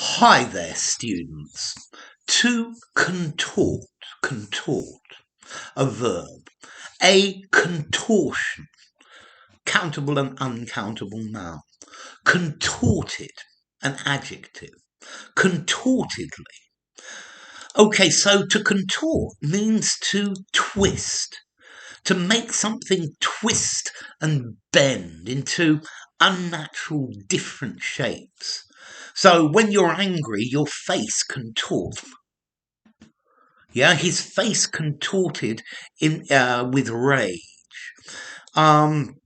Hi there, students. To contort, a verb. A contortion, countable and uncountable noun. Contorted, an adjective. Contortedly. Okay, so to contort means to twist, to make something twist and bend into unnatural different shapes. So when you're angry, your face contorts. Yeah, his face contorted in with rage. Um,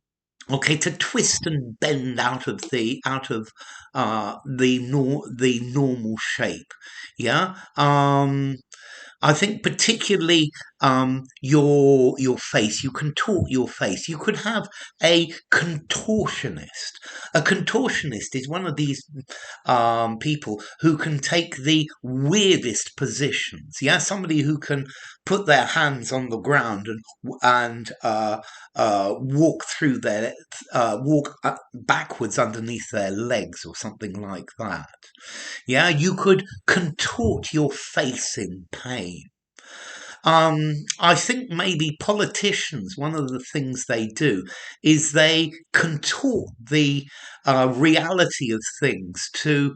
okay, to twist and bend out of the normal shape. Yeah. I think particularly your face. You contort your face. You could have a contortionist. A contortionist is one of these people who can take the weirdest positions. Yeah, somebody who can put their hands on the ground and walk backwards underneath their legs or something like that. Yeah, you could contort your face in pain. I think maybe politicians, one of the things they do is they contort the reality of things to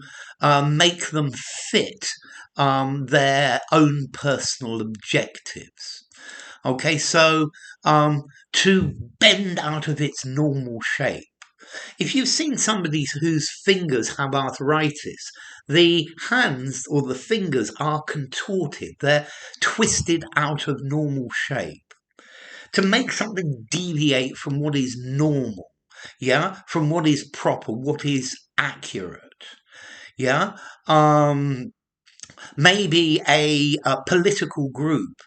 make them fit their own personal objectives. Okay, so to bend out of its normal shape. If you've seen somebody whose fingers have arthritis, the hands or the fingers are contorted. They're twisted out of normal shape. To make something deviate from what is normal, yeah, from what is proper, what is accurate, yeah. Maybe a political group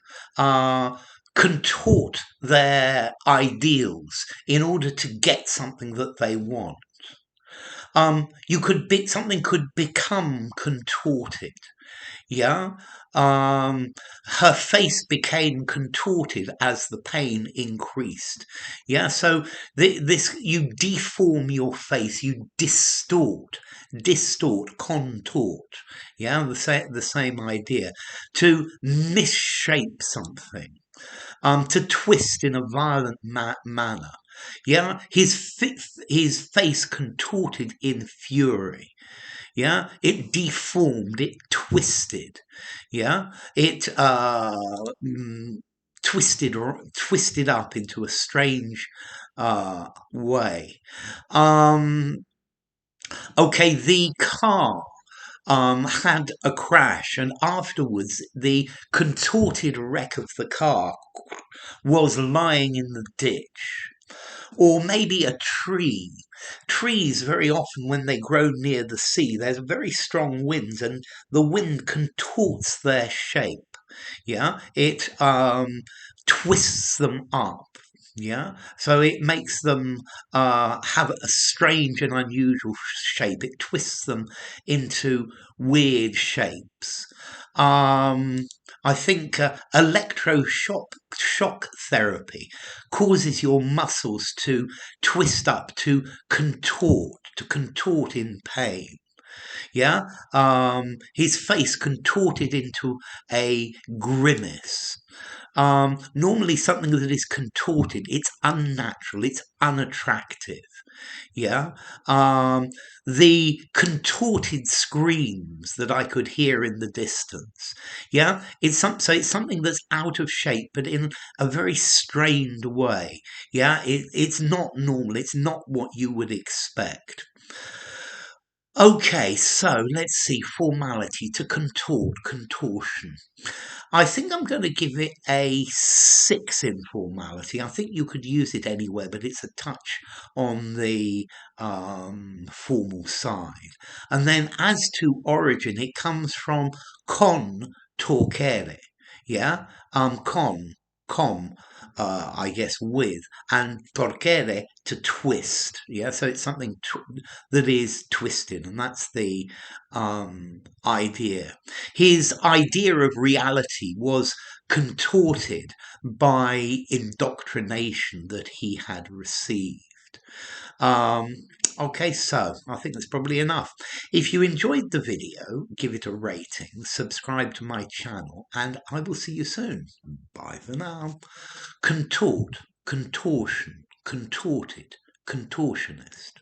contort their ideals in order to get something that they want. Something could become contorted. Yeah. Her face became contorted as the pain increased. Yeah. So this, you deform your face, you distort, contort. Yeah. The same idea. To misshape something. To twist in a violent manner. Yeah, his face contorted in fury. Yeah, it deformed, it twisted. Yeah, it twisted up into a strange way. Okay, the car had a crash, and afterwards the contorted wreck of the car was lying in the ditch. Or maybe a tree. Trees, very often, when they grow near the sea, there's very strong winds, and the wind contorts their shape. Yeah, it twists them up. Yeah, so it makes them have a strange and unusual shape. It twists them into weird shapes. Um, I think shock therapy causes your muscles to twist up, to contort in pain. Yeah, his face contorted into a grimace. Normally, something that is contorted, it's unnatural, it's unattractive. Yeah. The contorted screams that I could hear in the distance. Yeah. So it's something that's out of shape, but in a very strained way. Yeah. It's not normal. It's not what you would expect. Okay, so let's see. Formality to contortion. I think I'm going to give it a 6 in formality. I think you could use it anywhere, but it's a touch on the formal side. And then as to origin, it comes from contorcere. Yeah, con, I guess with, and torcere to twist. Yeah, so it's something that is twisted, and that's the idea. His idea of reality was contorted by indoctrination that he had received. Um, okay, so I think that's probably enough. If you enjoyed the video, give it a rating, subscribe to my channel, and I will see you soon. Bye for now. Contort, contortion, contorted, contortionist.